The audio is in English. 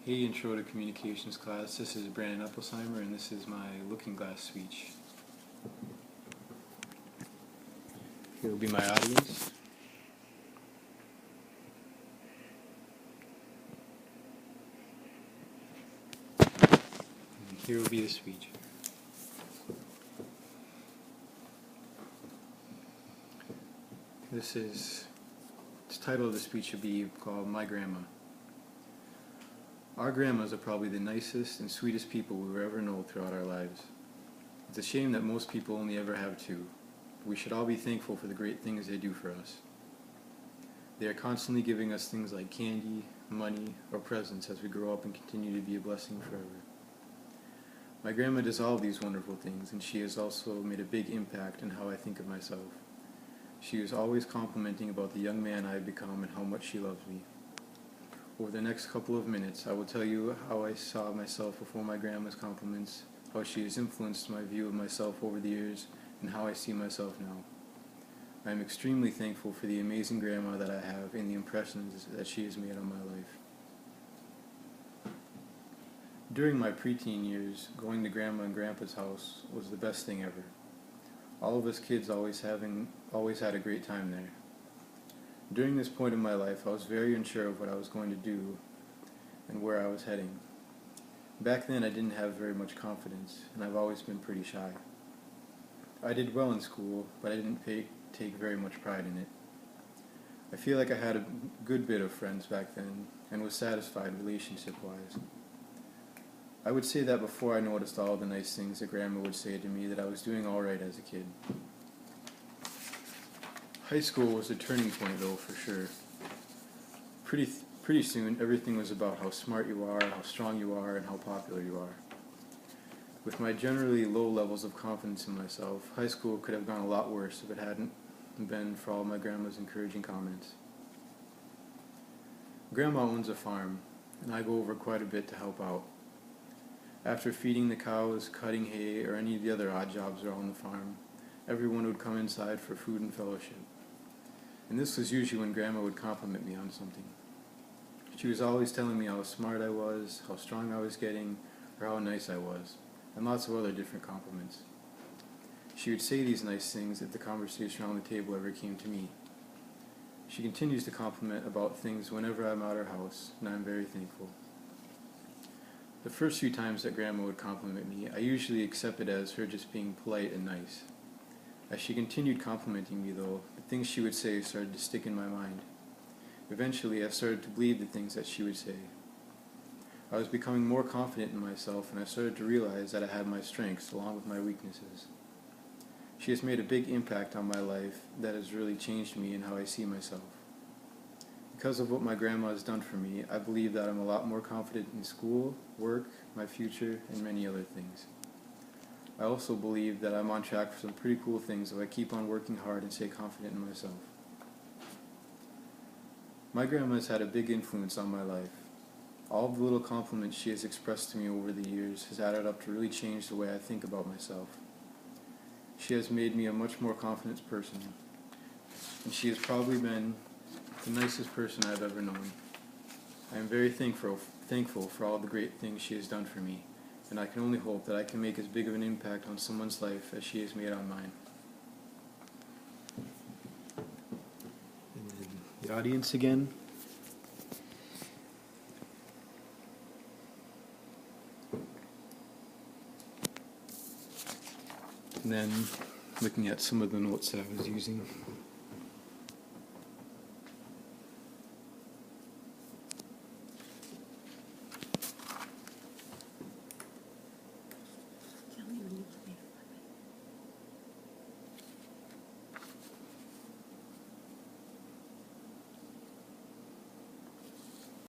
Hey, Intro to Communications class. This is Brandon Eppelsheimer, and this is my looking glass speech. Here will be my audience. And here will be the speech. The title of the speech should be called My Grandma. Our grandmas are probably the nicest and sweetest people we will ever know throughout our lives. It's a shame that most people only ever have two, but we should all be thankful for the great things they do for us. They are constantly giving us things like candy, money, or presents as we grow up and continue to be a blessing forever. My grandma does all of these wonderful things, and she has also made a big impact in how I think of myself. She is always complimenting about the young man I have become and how much she loves me. Over the next couple of minutes, I will tell you how I saw myself before my grandma's compliments, how she has influenced my view of myself over the years, and how I see myself now. I am extremely thankful for the amazing grandma that I have and the impressions that she has made on my life. During my preteen years, going to Grandma and Grandpa's house was the best thing ever. All of us kids always had a great time there. During this point in my life, I was very unsure of what I was going to do and where I was heading. Back then, I didn't have very much confidence, and I've always been pretty shy. I did well in school, but I didn't take very much pride in it. I feel like I had a good bit of friends back then, and was satisfied relationship-wise. I would say that before I noticed all the nice things that Grandma would say to me, that I was doing all right as a kid. High school was a turning point, though, for sure. Pretty soon, everything was about how smart you are, how strong you are, and how popular you are. With my generally low levels of confidence in myself, high school could have gone a lot worse if it hadn't been for all my grandma's encouraging comments. Grandma owns a farm, and I go over quite a bit to help out. After feeding the cows, cutting hay, or any of the other odd jobs around the farm, everyone would come inside for food and fellowship. And this was usually when Grandma would compliment me on something. She was always telling me how smart I was, how strong I was getting, or how nice I was, and lots of other different compliments. She would say these nice things if the conversation around the table ever came to me. She continues to compliment about things whenever I'm at her house, and I'm very thankful. The first few times that Grandma would compliment me, I usually accepted it as her just being polite and nice. As she continued complimenting me, though, the things she would say started to stick in my mind. Eventually, I started to believe the things that she would say. I was becoming more confident in myself, and I started to realize that I had my strengths along with my weaknesses. She has made a big impact on my life that has really changed me and how I see myself. Because of what my grandma has done for me, I believe that I'm a lot more confident in school, work, my future, and many other things. I also believe that I'm on track for some pretty cool things if I keep on working hard and stay confident in myself. My grandma has had a big influence on my life. All of the little compliments she has expressed to me over the years has added up to really change the way I think about myself. She has made me a much more confident person, and she has probably been the nicest person I've ever known. I am very thankful for all the great things she has done for me, and I can only hope that I can make as big of an impact on someone's life as she has made on mine. And then the audience again. And then looking at some of the notes that I was using.